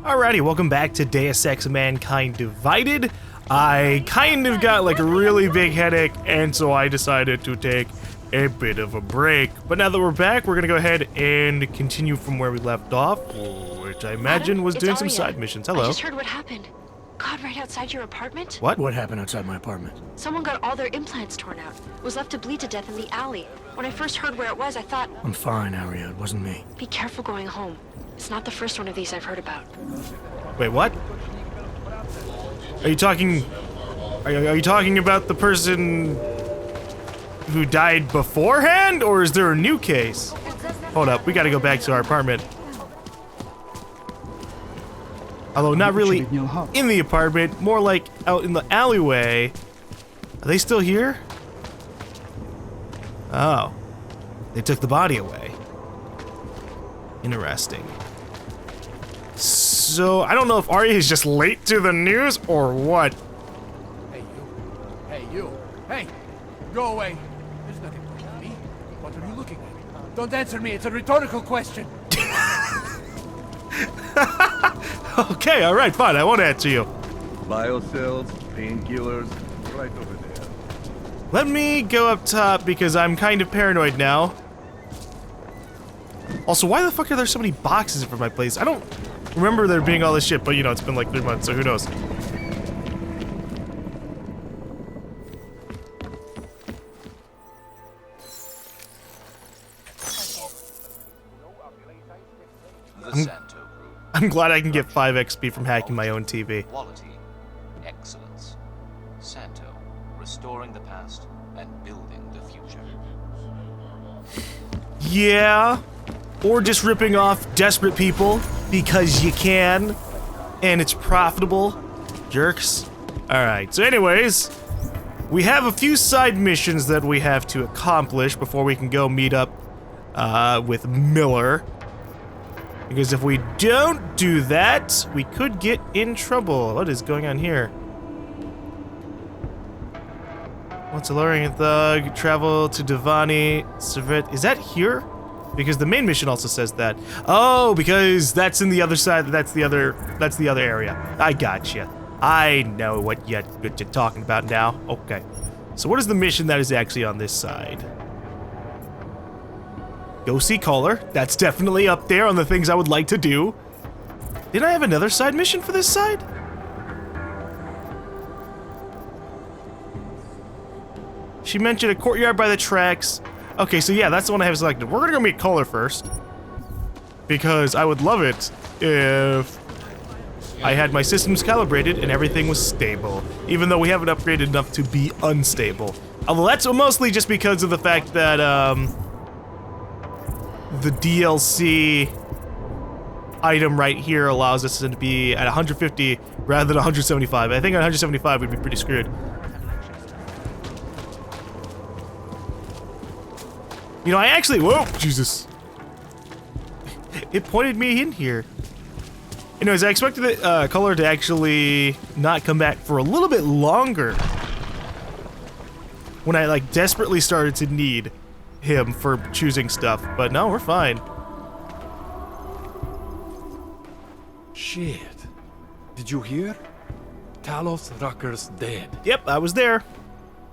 Alrighty, welcome back to Deus Ex Mankind Divided. I kind of got like a really big headache, and so I decided to take a bit of a break. But now that we're back, we're gonna go ahead and continue from where we left off, which I imagine was doing some side missions. Hello. I just heard what happened. God, right outside your apartment? What? What happened outside my apartment? Someone got all their implants torn out. Was left to bleed to death in the alley. When I first heard where it was, I thought... I'm fine, Aria. It wasn't me. Be careful going home. It's not the first one of these I've heard about. Wait, what? Are you talking... Are you talking about the person who died beforehand, or is there a new case? Hold up, we gotta go back to our apartment. Although not really in the apartment, more like out in the alleyway. Are they still here? Oh. They took the body away. Interesting. So, I don't know if Arya is just late to the news or what. Hey, you. Hey, you. Hey! Go away. There's nothing wrong with me. What are you looking at? Don't answer me. It's a rhetorical question. Okay, alright, fine. I won't answer you. Biocells, painkillers, right over there. Let me go up top because I'm kind of paranoid now. Also, why the fuck are there so many boxes in front of my place? I don't remember there being all this shit, but you know, it's been like 3 months, so who knows. I'm glad I can get 5 XP from hacking my own TV. Quality, excellence. Santo, restoring the past and building the future. Yeah, or just ripping off desperate people because you can, and it's profitable. Jerks. Alright, so anyways, we have a few side missions that we have to accomplish before we can go meet up with Miller. Because if we don't do that, we could get in trouble. What is going on here? What's alluring a thug? Travel to Devani. Is that here? Because the main mission also says that. Oh, because that's in the other side. That's the other area. I gotcha. I know what you're talking about now. Okay. So what is the mission that is actually on this side? Go see Caller. That's definitely up there on the things I would like to do. Didn't I have another side mission for this side? She mentioned a courtyard by the tracks. Okay, so yeah, that's the one I have selected. We're gonna go meet Caller first. Because I would love it if I had my systems calibrated and everything was stable. Even though we haven't upgraded enough to be unstable. Although that's mostly just because of the fact that, the DLC item right here allows us to be at 150 rather than 175. I think at 175 we'd be pretty screwed. You know, I actually, whoa, Jesus. It pointed me in here. Anyways, I expected the Color to actually not come back for a little bit longer. When I like desperately started to need him for choosing stuff, but no, we're fine. Shit. Did you hear? Talos Rucker's dead. Yep, I was there.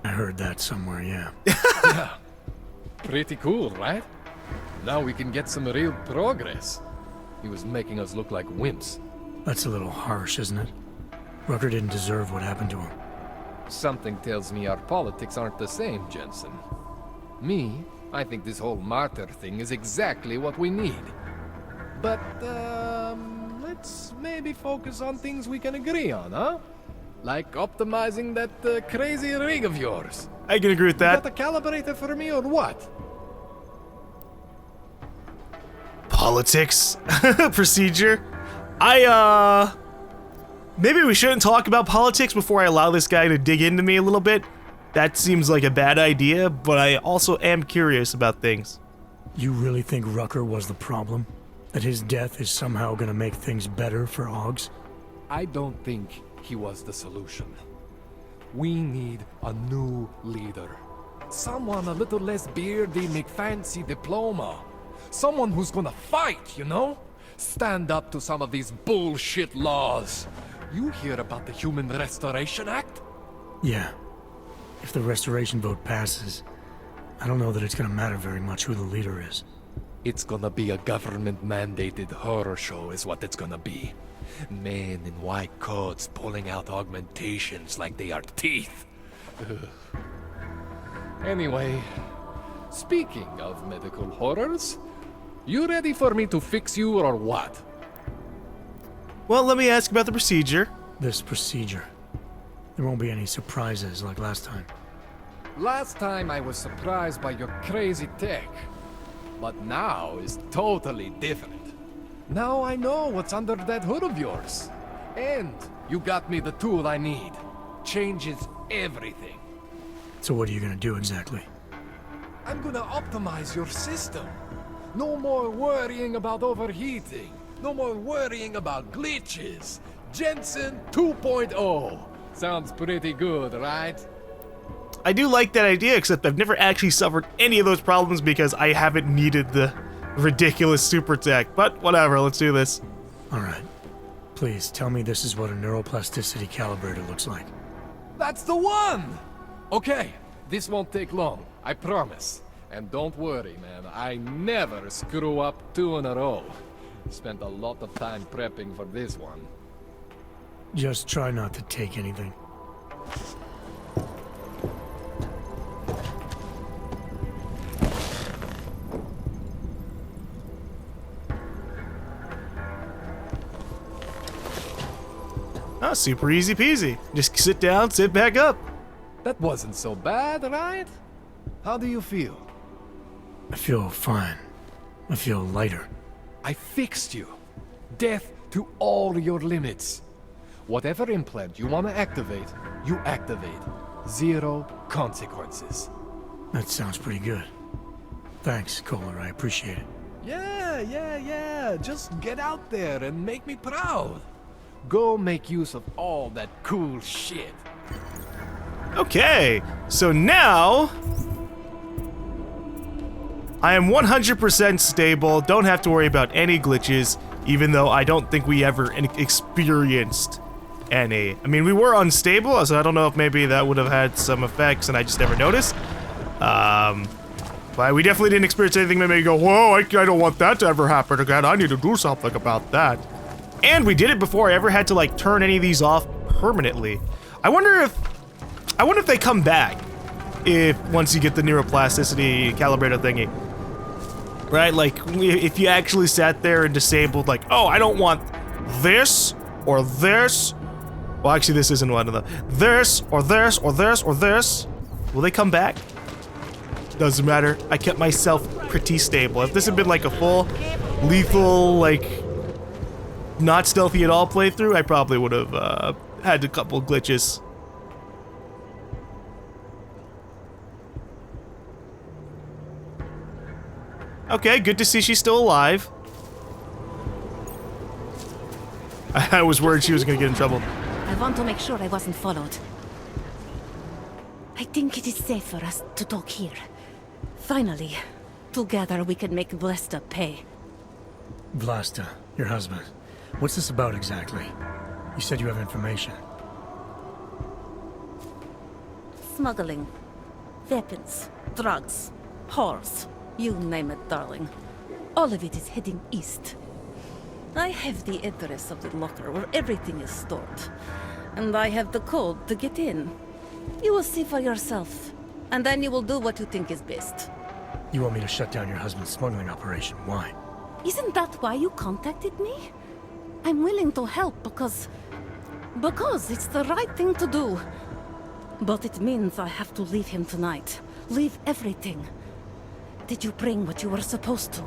I heard that somewhere, yeah. Yeah. Pretty cool, right? Now we can get some real progress. He was making us look like wimps. That's a little harsh, isn't it? Rucker didn't deserve what happened to him. Something tells me our politics aren't the same, Jensen. Me, I think this whole martyr thing is exactly what we need. But, let's maybe focus on things we can agree on, huh? Like optimizing that crazy rig of yours. I can agree with that. You got a calibrator for me or what? Politics. Procedure. Maybe we shouldn't talk about politics before I allow this guy to dig into me a little bit. That seems like a bad idea, but I also am curious about things. You really think Rucker was the problem? That his death is somehow gonna make things better for Augs? I don't think he was the solution. We need a new leader. Someone a little less beardy, make fancy diploma. Someone who's gonna fight, you know? stand up to some of these bullshit laws. You hear about the Human Restoration Act? Yeah. If the restoration vote passes, I don't know that it's gonna matter very much who the leader is. It's gonna be a government-mandated horror show is what it's gonna be. Men in white coats pulling out augmentations like they are teeth. Ugh. Anyway, speaking of medical horrors, you ready for me to fix you or what? Well, let me ask about the procedure. This procedure. There won't be any surprises like last time. Last time I was surprised by your crazy tech, but now is totally different. Now I know what's under that hood of yours. And you got me the tool I need. Changes everything. So what are you gonna do exactly? I'm gonna optimize your system. No more worrying about overheating. No more worrying about glitches. Jensen 2.0. Sounds pretty good, right? I do like that idea, except I've never actually suffered any of those problems because I haven't needed the ridiculous super tech. But whatever, let's do this. Alright. Please, tell me this is what a neuroplasticity calibrator looks like. That's the one! Okay, this won't take long, I promise. And don't worry, man, I never screw up 2 in a row. Spent a lot of time prepping for this one. Just try not to take anything. Oh, super easy peasy. Just sit down, sit back up. That wasn't so bad, right? How do you feel? I feel fine. I feel lighter. I fixed you. Death to all your limits. Whatever implant you want to activate, you activate. 0 consequences. That sounds pretty good. Thanks, Kohler, I appreciate it. Yeah. Just get out there and make me proud. Go make use of all that cool shit. Okay, so now I am 100% stable, don't have to worry about any glitches, even though I don't think we ever experienced any. I mean, we were unstable, so I don't know if maybe that would have had some effects and I just never noticed. But we definitely didn't experience anything that made me go, whoa, I don't want that to ever happen again, I need to do something about that. And we did it before I ever had to, like, turn any of these off permanently. I wonder if they come back once you get the neuroplasticity calibrator thingy. Right? Like, if you actually sat there and disabled, like, oh, I don't want this or this. Well, actually, this isn't one of them. This or this or this or this. Will they come back? Doesn't matter. I kept myself pretty stable. If this had been like a full lethal, like, not stealthy at all playthrough, I probably would have had a couple glitches. Okay, good to see she's still alive. I was worried she was gonna get in trouble. I want to make sure I wasn't followed. I think it is safe for us to talk here. Finally, together we can make Vlasta pay. Vlasta, your husband. What's this about exactly? You said you have information. Smuggling. Weapons. Drugs. Whores. You name it, darling. All of it is heading east. I have the address of the locker where everything is stored. And I have the code to get in. You will see for yourself. And then you will do what you think is best. You want me to shut down your husband's smuggling operation? Why? Isn't that why you contacted me? I'm willing to help because it's the right thing to do. But it means I have to leave him tonight. Leave everything. Did you bring what you were supposed to?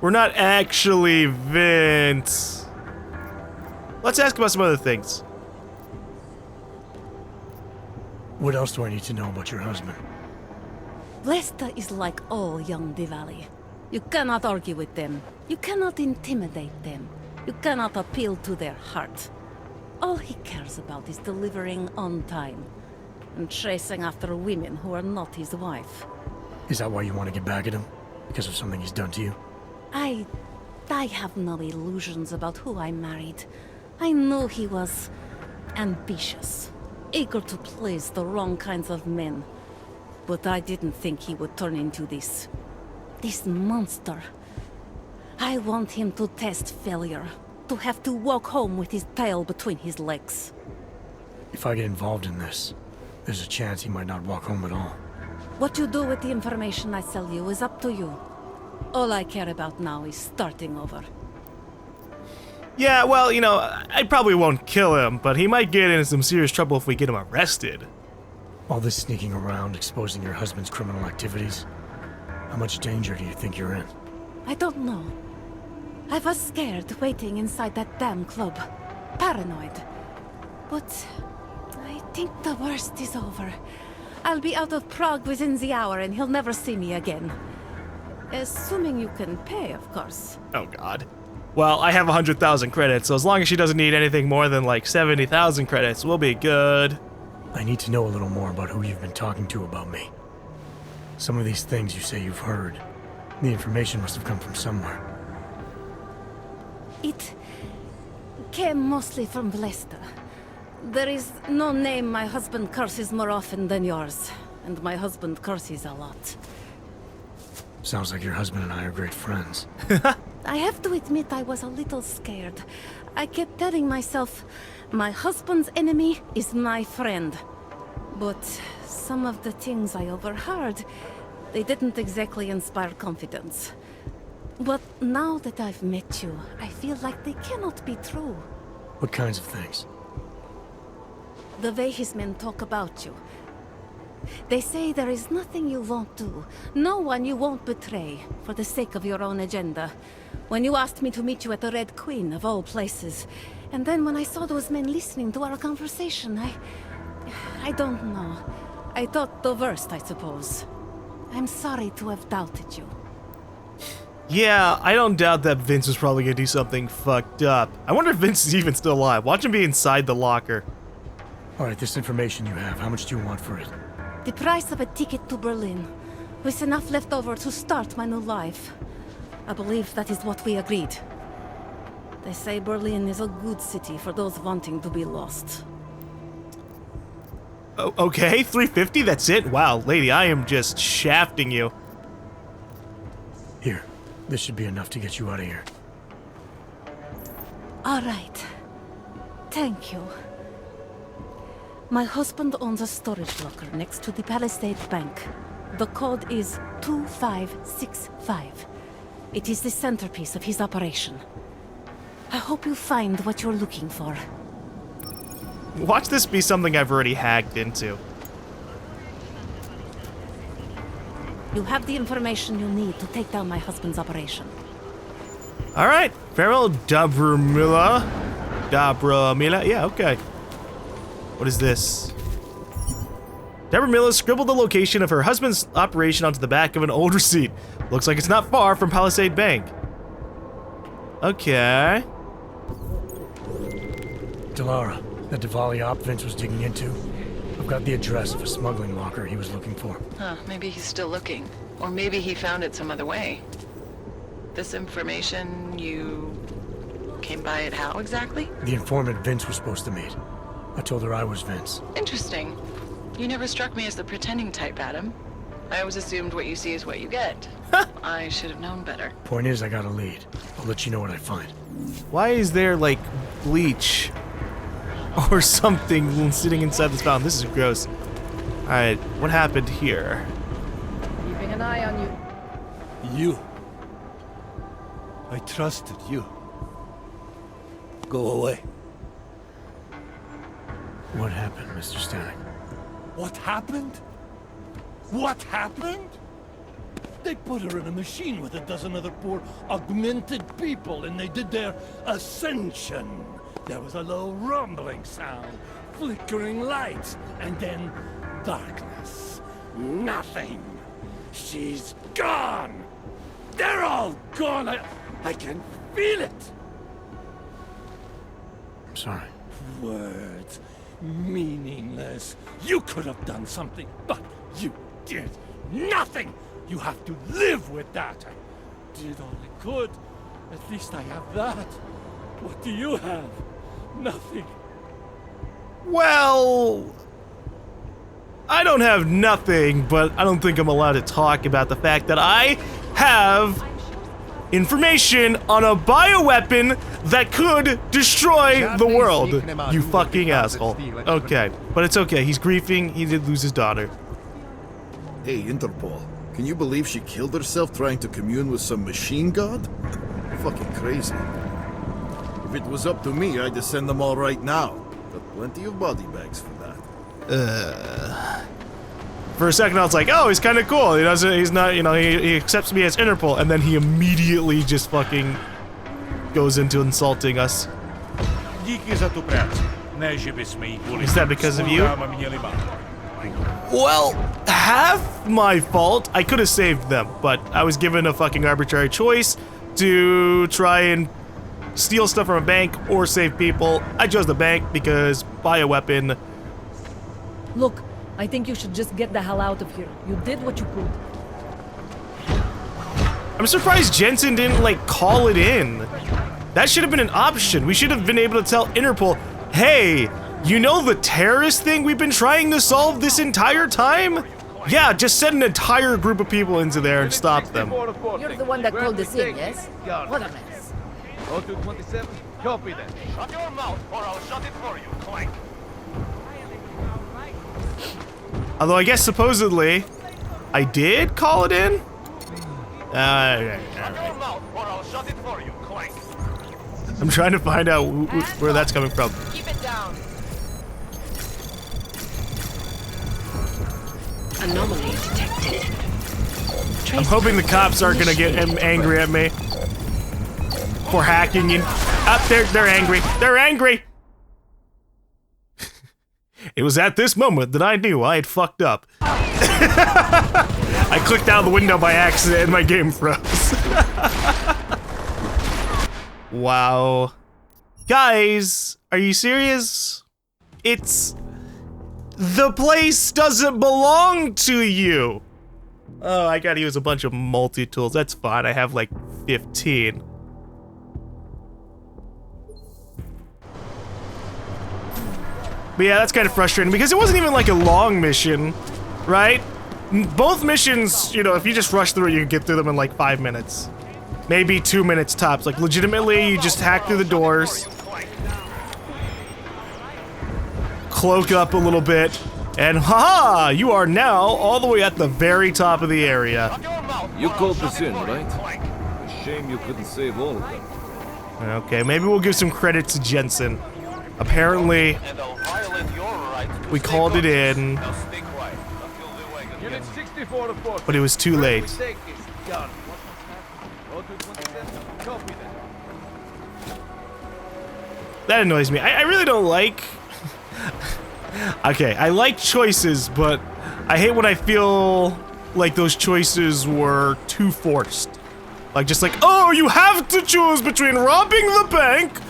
We're not actually Vince. Let's ask about some other things. What else do I need to know about your husband? Vlasta is like all young Diwali. You cannot argue with them. You cannot intimidate them. You cannot appeal to their heart. All he cares about is delivering on time and chasing after women who are not his wife. Is that why you want to get back at him? Because of something he's done to you? I have no illusions about who I married. I knew he was ambitious, eager to please the wrong kinds of men. But I didn't think he would turn into this monster. I want him to test failure, to have to walk home with his tail between his legs. If I get involved in this, there's a chance he might not walk home at all. What you do with the information I sell you is up to you. All I care about now is starting over. Yeah, well, you know, I probably won't kill him, but he might get into some serious trouble if we get him arrested. All this sneaking around, exposing your husband's criminal activities. How much danger do you think you're in? I don't know. I was scared waiting inside that damn club. Paranoid. But I think the worst is over. I'll be out of Prague within the hour and he'll never see me again. Assuming you can pay, of course. Oh, God. Well, I have 100,000 credits, so as long as she doesn't need anything more than like 70,000 credits, we'll be good. I need to know a little more about who you've been talking to about me. Some of these things you say you've heard, the information must have come from somewhere. It came mostly from Vlesta. There is no name my husband curses more often than yours, and my husband curses a lot. Sounds like your husband and I are great friends. I have to admit I was a little scared. I kept telling myself, my husband's enemy is my friend. But some of the things I overheard, they didn't exactly inspire confidence. But now that I've met you, I feel like they cannot be true. What kinds of things? The way his men talk about you. They say there is nothing you won't do, no one you won't betray, for the sake of your own agenda. When you asked me to meet you at the Red Queen, of all places, and then when I saw those men listening to our conversation, I don't know. I thought the worst, I suppose. I'm sorry to have doubted you. Yeah, I don't doubt that Vince was probably gonna do something fucked up. I wonder if Vince is even still alive. Watch him be inside the locker. Alright, this information you have, how much do you want for it? The price of a ticket to Berlin, with enough left over to start my new life. I believe that is what we agreed. They say Berlin is a good city for those wanting to be lost. Oh, okay, 350, that's it? Wow, lady, I am just shafting you. Here, this should be enough to get you out of here. All right. Thank you. My husband owns a storage locker next to the Palisade Bank. The code is 2565. It is the centerpiece of his operation. I hope you find what you're looking for. Watch this be something I've already hacked into. You have the information you need to take down my husband's operation. All right, Farrell Dobramila. Yeah, okay. What is this? Deborah Miller scribbled the location of her husband's operation onto the back of an old receipt. Looks like it's not far from Palisade Bank. Okay. Delara, that Diwali op Vince was digging into. I've got the address of a smuggling locker he was looking for. Huh, maybe he's still looking. Or maybe he found it some other way. This information, you came by it how exactly? The informant Vince was supposed to meet. I told her I was Vince. Interesting. You never struck me as the pretending type, Adam. I always assumed what you see is what you get. I should have known better. Point is, I got a lead. I'll let you know what I find. Why is there, like, bleach or something sitting inside this fountain? This is gross. Alright, what happened here? Keeping an eye on you. You. I trusted you. Go away. What happened, Mr. Stanning? What happened? What happened? They put her in a machine with a dozen other poor augmented people, and they did their ascension. There was a low rumbling sound, flickering lights, and then darkness. Nothing. She's gone. They're all gone. I can feel it. I'm sorry. Words. Meaningless. You could have done something, but you did nothing. You have to live with that. I did all I could. At least I have that. What do you have? Nothing. Well, I don't have nothing, but I don't think I'm allowed to talk about the fact that I have information on a bioweapon that could destroy the world. You fucking asshole. Okay, but it's okay. He's grieving. He did lose his daughter. Hey, Interpol. Can you believe she killed herself trying to commune with some machine god? Fucking crazy. If it was up to me, I'd just send them all right now. Got plenty of body bags for that. For a second, I was like, oh, he's kind of cool. He doesn't, he's not, you know, he accepts me as Interpol, and then he immediately just fucking goes into insulting us. Is that because of you? Well, half my fault. I could have saved them, but I was given a fucking arbitrary choice to try and steal stuff from a bank or save people. I chose the bank because bioweapon. Look, I think you should just get the hell out of here. You did what you could. I'm surprised Jensen didn't, like, call it in. That should have been an option. We should have been able to tell Interpol, hey, you know the terrorist thing we've been trying to solve this entire time? Yeah, just send an entire group of people into there and stop them. You're the one that called this in, yes? What a mess. 0227, copy that. Shut your mouth or I'll shut it for you, Clank. Although I guess supposedly, I did call it in? Shut your mouth or I'll shut it for you, Clank. I'm trying to find out where that's coming from. Keep it down. Anomaly detected. I'm hoping the cops aren't gonna get angry at me for hacking in. They're angry. They're angry. It was at this moment that I knew I had fucked up. I clicked out of the window by accident and my game froze. Wow. Guys, are you serious? The place doesn't belong to you. Oh, I gotta use a bunch of multi-tools. That's fine. I have like 15. But yeah, that's kind of frustrating because it wasn't even like a long mission, right? Both missions, you know, if you just rush through it, you can get through them in like 5 minutes. Maybe 2 minutes tops. Like legitimately, you just hack through the doors, cloak up a little bit, and haha, you are now all the way at the very top of the area. You called this in, right? A shame you couldn't save all of them. Okay, maybe we'll give some credit to Jensen. Apparently, we called it in, but it was too late. That annoys me. I really don't like... Okay, I like choices, but I hate when I feel like those choices were too forced. Like, just like, oh, you have to choose between robbing the bank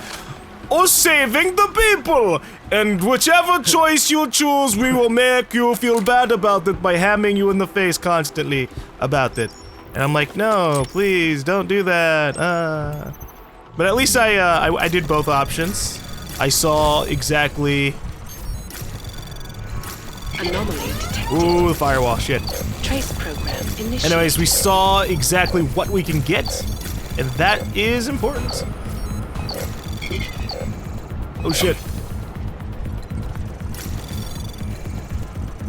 or saving the people. And whichever choice you choose, we will make you feel bad about it by hammering you in the face constantly about it. And I'm like, no, please, don't do that. But at least I did both options. I saw exactly... Anomaly detected. Ooh, the firewall, shit. Trace program initiated. Anyways, we saw exactly what we can get, and that is important. Oh shit.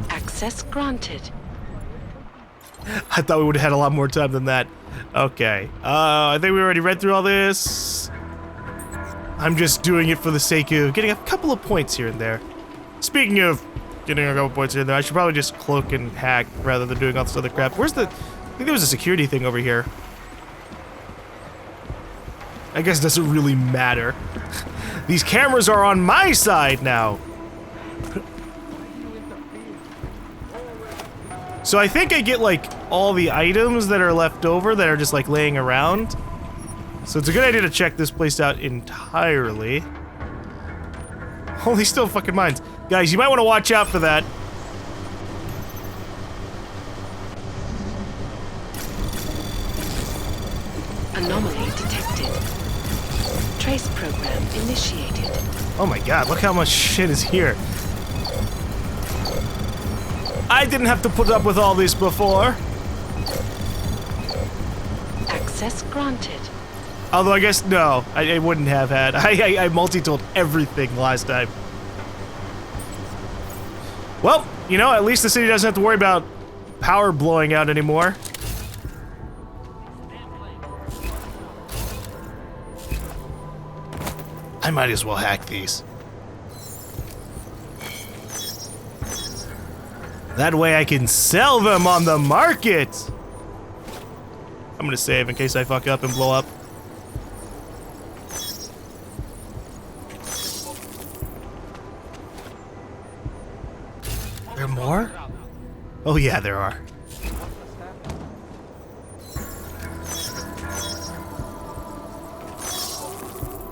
Access granted. I thought we would have had a lot more time than that. Okay. I think we already read through all this. I'm just doing it for the sake of getting a couple of points here and there. Speaking of getting a couple points here and there, I should probably just cloak and hack rather than doing all this other crap. Where's the... I think there was a security thing over here. I guess it doesn't really matter. These cameras are on my side now. So I think I get like all the items that are left over that are just like laying around. So it's a good idea to check this place out entirely. Holy still fucking mines. Guys, you might want to watch out for that. Anomaly detected. Trace program initiated. Oh my god, look how much shit is here. I didn't have to put up with all this before. Access granted. Although I guess, no, I wouldn't have had. I multi-tooled everything last time. Well, you know, at least the city doesn't have to worry about power blowing out anymore. I might as well hack these. That way I can sell them on the market! I'm gonna save in case I fuck up and blow up. There more? Oh yeah, there are.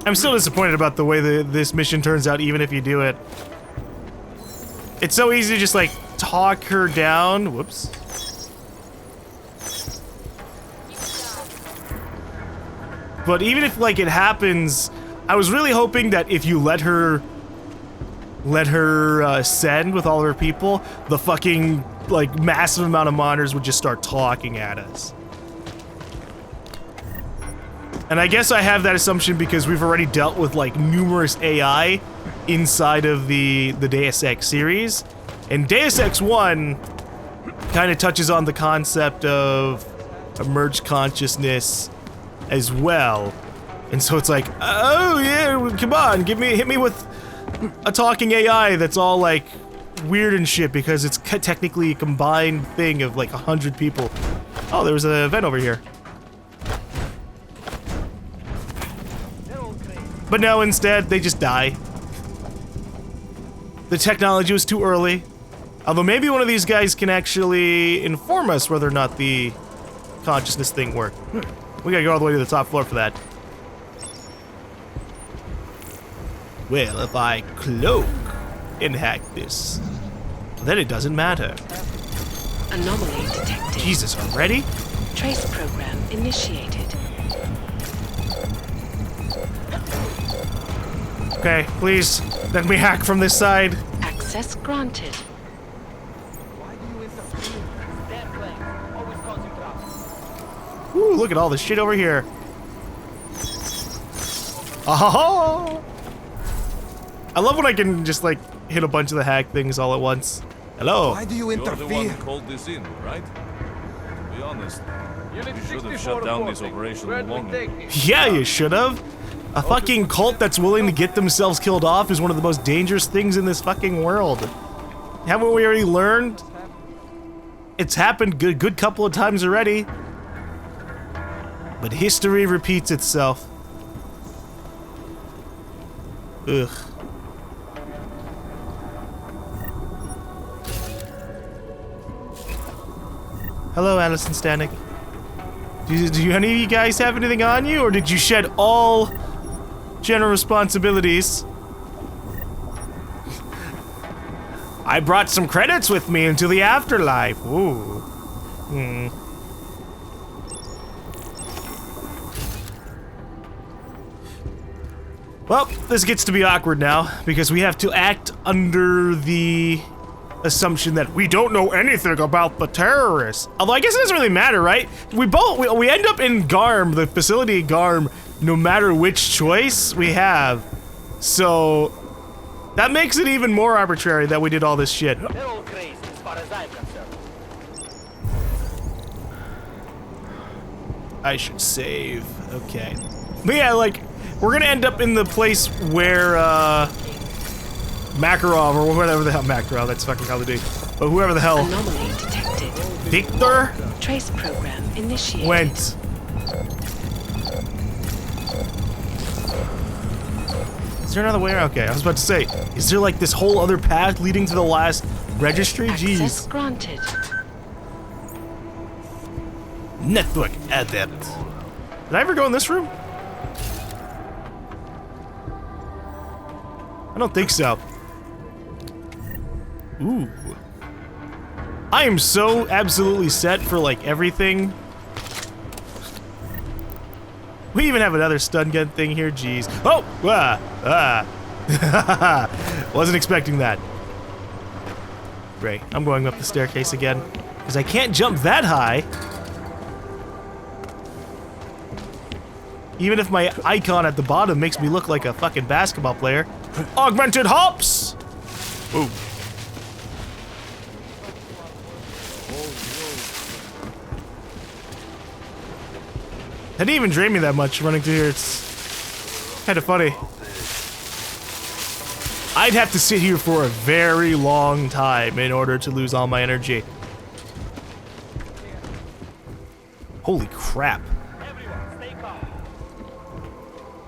I'm still disappointed about the way this mission turns out, even if you do it. It's so easy to just, like, talk her down. Whoops. But even if, like, it happens, I was really hoping that if you let her send with all of her people, the fucking, like, massive amount of monitors would just start talking at us. And I guess I have that assumption because we've already dealt with, like, numerous AI inside of the Deus Ex series. And Deus Ex 1 kind of touches on the concept of emerged consciousness as well. And so it's like, oh yeah, come on, hit me with a talking AI that's all, like, weird and shit because it's technically a combined thing of, like, 100 people. Oh, there was an event over here. But no, instead, they just die. The technology was too early. Although maybe one of these guys can actually inform us whether or not the consciousness thing worked. We gotta go all the way to the top floor for that. Well, if I cloak and hack this, then it doesn't matter. Anomaly detected. Jesus, already? Trace program initiated. Okay, please, let me hack from this side. Access granted. Ooh, look at all the shit over here. Oh! I love when I can just, like, hit a bunch of the hack things all at once. Hello. Why do you interfere? You're the one who called this in, right? To be honest, you should have shut down this operation long ago. Yeah, you should have. A fucking cult that's willing to get themselves killed off is one of the most dangerous things in this fucking world. Haven't we already learned? It's happened good couple of times already. But history repeats itself. Ugh. Hello, Allison Stanek. Do any of you guys have anything on you, or did you shed all general responsibilities? I brought some credits with me into the afterlife. Ooh. Hmm. Well, this gets to be awkward now, because we have to act under the assumption that we don't know anything about the terrorists. Although I guess it doesn't really matter, right? We end up in GaLm, the facility in GaLm, no matter which choice we have. So that makes it even more arbitrary that we did all this shit. They're all crazy as far as I'm concerned. I should save. Okay. But yeah, like, we're gonna end up in the place where, Makarov, or whatever the hell, Makarov, that's fucking Call of Duty. But whoever the hell. Anomaly detected. Victor? Trace program initiated. Went. Is there another way? Okay, I was about to say, is there like this whole other path leading to the last registry? Jeez. Access granted. Network adept. Did I ever go in this room? I don't think so. Ooh. I am so absolutely set for, like, everything. We even have another stun gun thing here, jeez. Oh! Wasn't expecting that. Great, I'm going up the staircase again, because I can't jump that high. Even if my icon at the bottom makes me look like a fucking basketball player. Augmented hops! Ooh. I didn't even drain me that much running through here. It's kind of funny. I'd have to sit here for a very long time in order to lose all my energy. Holy crap.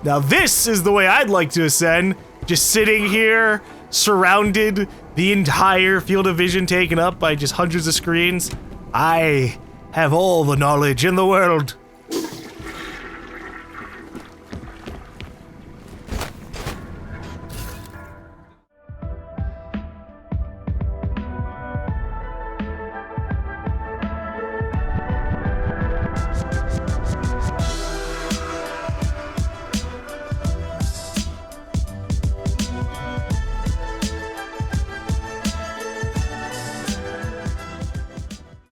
Now this is the way I'd like to ascend. Just sitting here, surrounded, the entire field of vision taken up by just hundreds of screens. I have all the knowledge in the world.